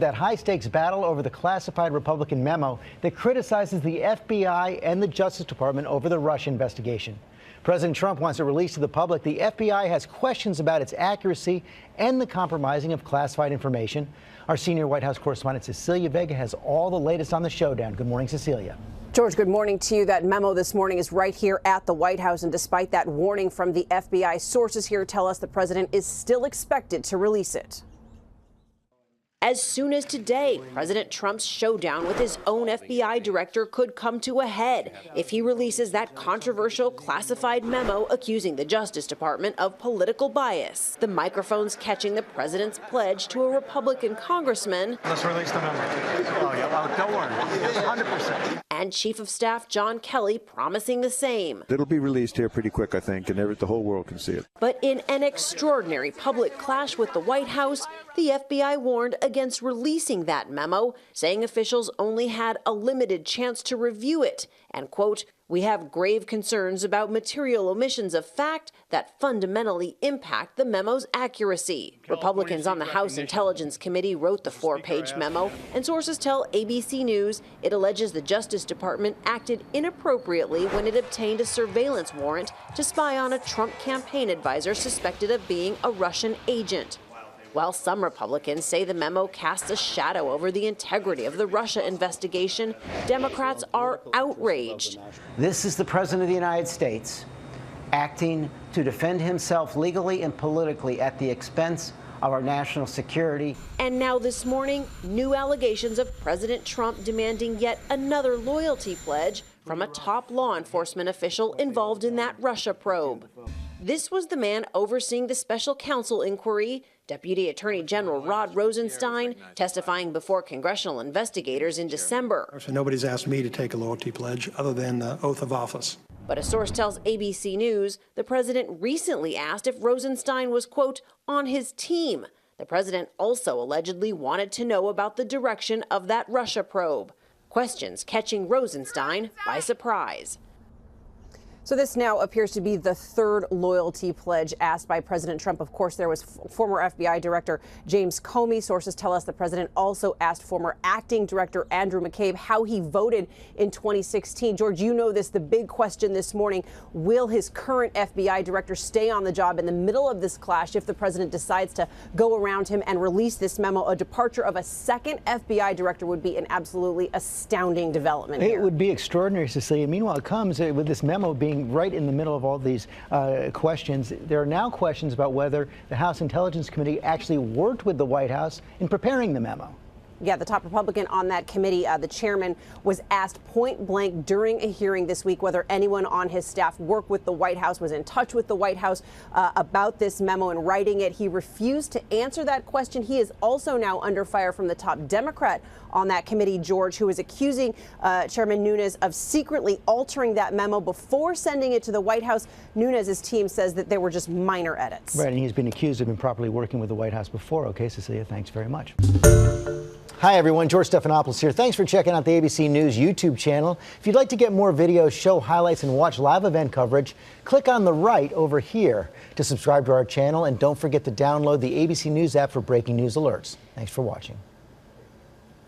That high-stakes battle over the classified Republican memo that criticizes the FBI and the Justice Department over the Russia investigation. President Trump wants it released to the public. The FBI has questions about its accuracy and the compromising of classified information. Our senior White House correspondent Cecilia Vega has all the latest on the showdown. Good morning, Cecilia. George, good morning to you. That memo this morning is right here at the White House. And despite that warning from the FBI, sources here tell us the president is still expected to release it. As soon as today, President Trump's showdown with his own FBI director could come to a head if he releases that controversial classified memo accusing the Justice Department of political bias. The microphones catching the president's pledge to a Republican congressman. Let's release the memo. Oh, yeah, don't worry. 100%. And Chief of Staff John Kelly promising the same. It'll be released here pretty quick, I think, and the whole world can see it. But in an extraordinary public clash with the White House, the FBI warned against releasing that memo, saying officials only had a limited chance to review it. And, quote, "We have grave concerns about material omissions of fact that fundamentally impact the memo's accuracy." Republicans on the House Intelligence Committee wrote the four-page memo, and sources tell ABC News it alleges the Justice Department acted inappropriately when it obtained a surveillance warrant to spy on a Trump campaign advisor suspected of being a Russian agent. While some Republicans say the memo casts a shadow over the integrity of the Russia investigation, Democrats are outraged. This is the President of the United States acting to defend himself legally and politically at the expense of our national security. And now this morning, new allegations of President Trump demanding yet another loyalty pledge from a top law enforcement official involved in that Russia probe. This was the man overseeing the special counsel inquiry, Deputy Attorney General Rod Rosenstein, testifying before congressional investigators in December. So nobody's asked me to take a loyalty pledge other than the oath of office. But a source tells ABC News the president recently asked if Rosenstein was, quote, on his team. The president also allegedly wanted to know about the direction of that Russia probe. Questions catching Rosenstein by surprise. So this now appears to be the third loyalty pledge asked by President Trump. Of course, there was former FBI Director James Comey. Sources tell us the president also asked former acting director Andrew McCabe how he voted in 2016. George, you know this, the big question this morning, will his current FBI director stay on the job in the middle of this clash if the president decides to go around him and release this memo? A departure of a second FBI director would be an absolutely astounding development here. It would be extraordinary, Cecilia. Meanwhile, it comes with this memo being right in the middle of all these questions. There are now questions about whether the House Intelligence Committee actually worked with the White House in preparing the memo. Yeah, the top Republican on that committee, the chairman, was asked point blank during a hearing this week whether anyone on his staff worked with the White House, was in touch with the White House about this memo and writing it. He refused to answer that question. He is also now under fire from the top Democrat on that committee, George, who is accusing Chairman Nunes of secretly altering that memo before sending it to the White House. Nunes' team says that there were just minor edits. Right, and he's been accused of improperly working with the White House before. Okay, Cecilia, thanks very much. Hi, everyone. George Stephanopoulos here. Thanks for checking out the ABC News YouTube channel. If you'd like to get more videos, show highlights, and watch live event coverage, click on the right over here to subscribe to our channel. And don't forget to download the ABC News app for breaking news alerts. Thanks for watching.